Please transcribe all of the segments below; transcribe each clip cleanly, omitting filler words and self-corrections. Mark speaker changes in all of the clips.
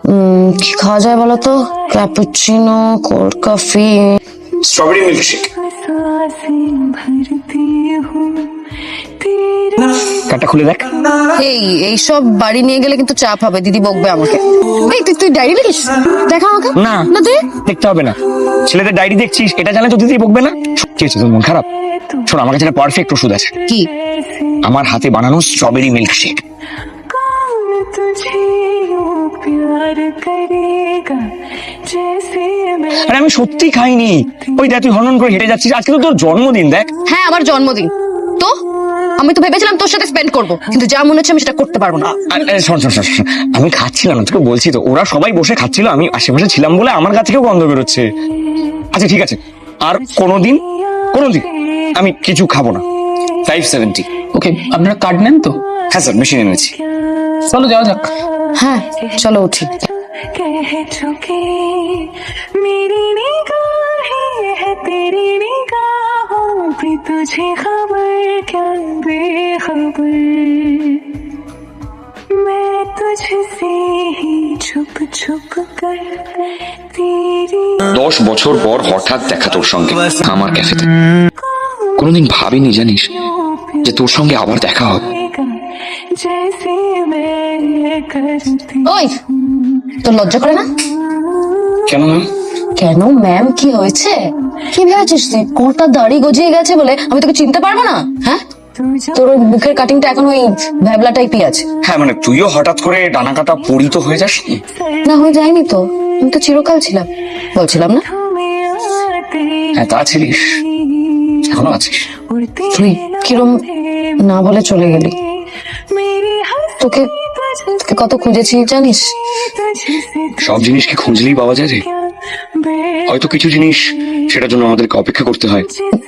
Speaker 1: কি খাওয়া যায় বলো তো? Cappuccino, cold coffee,
Speaker 2: strawberry milkshake. কার্ডটা খুলে দেখ।
Speaker 1: এইসব বাড়ি নিয়ে গেলে কিন্তু চাপ হবে, দিদি বকবে আমাকে। এই তুই ডায়েরি লিখিস? দেখা আমাকে।
Speaker 2: না
Speaker 1: না দে।
Speaker 2: দেখতে হবে না, ছেলেদের ডায়েরি দেখছিস, এটা জানে তো দিদি বকবে না। কি হয়েছে, তোর মন খারাপ? শোন, আমার কাছে একটা পারফেক্ট ওষুধ আছে।
Speaker 1: কি?
Speaker 2: আমার হাতে বানানো স্ট্রবেরি মিল্কশেক। আরে আমি সত্যি খাইনি। ওই দেখ, তুই হনন করে হেঁটে যাচ্ছিস, আজকে তো তোর জন্মদিন। দেখ।
Speaker 1: হ্যাঁ, আমার জন্মদিন। তো আমি তো ভেবেছিলাম তোর সাথে স্পেন্ড করব, কিন্তু যা মনে হচ্ছে আমি সেটা করতে পারবো না।
Speaker 2: শোন শোন শোন শোন, আমি খাচ্ছিলাম না, তোকে বলছি তো, ওরা সবাই বসে খাচ্ছিল, আমি আশেপাশে ছিলাম বলে আমার কাছ থেকেও গন্ধ বেরোচ্ছে। আচ্ছা ঠিক আছে, আর কোনোদিন আমি কিছু খাবো না। 570।
Speaker 3: ওকে, আপনারা কার্ড নেন তো?
Speaker 2: হ্যাঁ স্যার, মেশিনে এনেছি।
Speaker 3: চলো যাওয়া যাক।
Speaker 1: হ্যাঁ চলো উঠি।
Speaker 4: कह चुकी मेरी निगाहें है तेरी निगाहों की, तुझे खबर क्या बेखबर, मैं तुझसे ही छुप छुप कर तेरी
Speaker 2: 10 বছর পর হঠাৎ দেখা তোর সঙ্গে আমার ক্যাফেতে। কোনোদিন ভাবিনি জানিস যে তোর সঙ্গে আবার দেখা হবে।
Speaker 4: जैसे मैं करती।
Speaker 1: ওই, তোর লজ্জা করে না?
Speaker 2: কেন ম্যাম?
Speaker 1: কেন ম্যাম, কি হয়েছে? কি ভেবেছিস তুই কোনটা দাড়ি গজিয়ে গেছে বলে আমি তোকে চিনতে পারবো না? হ্যাঁ, তোর ওই মুখের কাটিংটা এখন ওই ভ্যাবলা টাইপই আছে।
Speaker 2: হ্যাঁ মানে তুইও হঠাৎ করে ডানা কাটা পরিত হয়ে যাস।
Speaker 1: না, হয়ে যায়নি তো, আমি তো চিরকাল ছিলাম, বলছিলাম না?
Speaker 2: হ্যাঁ তা ছিলিস, এখনো আছিস।
Speaker 1: তুই কিরম না বলে চলে গেলি। তোকে তোকে কত খুঁজেছি জানিস?
Speaker 2: সব জিনিস কি খুঁজলেই পাওয়া যায় রে? হয়তো কিছু জিনিস সেটার জন্য আমাদেরকে অপেক্ষা করতে হয়।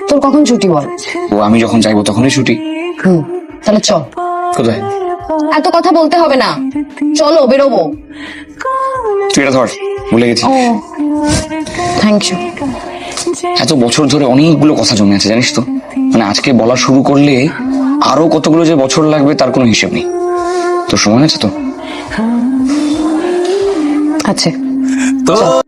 Speaker 1: তোর কখন ছুটি বল?
Speaker 2: ও আমি যখন চাইবো তখনই ছুটি।
Speaker 1: তাহলে চল।
Speaker 2: কোথায়?
Speaker 1: এত কথা বলতে হবে না, চলো বেরোবো।
Speaker 2: তুই এটা ধর, ভুলে গেছি।
Speaker 1: ও থ্যাংক ইউ।
Speaker 2: এত বছর ধরে অনেকগুলো কথা জমে আছে জানিস তো, মানে আজকে বলা শুরু করলে আরো কতগুলো যে বছর লাগবে তার কোনো হিসেব নেই। তোর সময় আছে তো?
Speaker 1: আছে।
Speaker 5: तो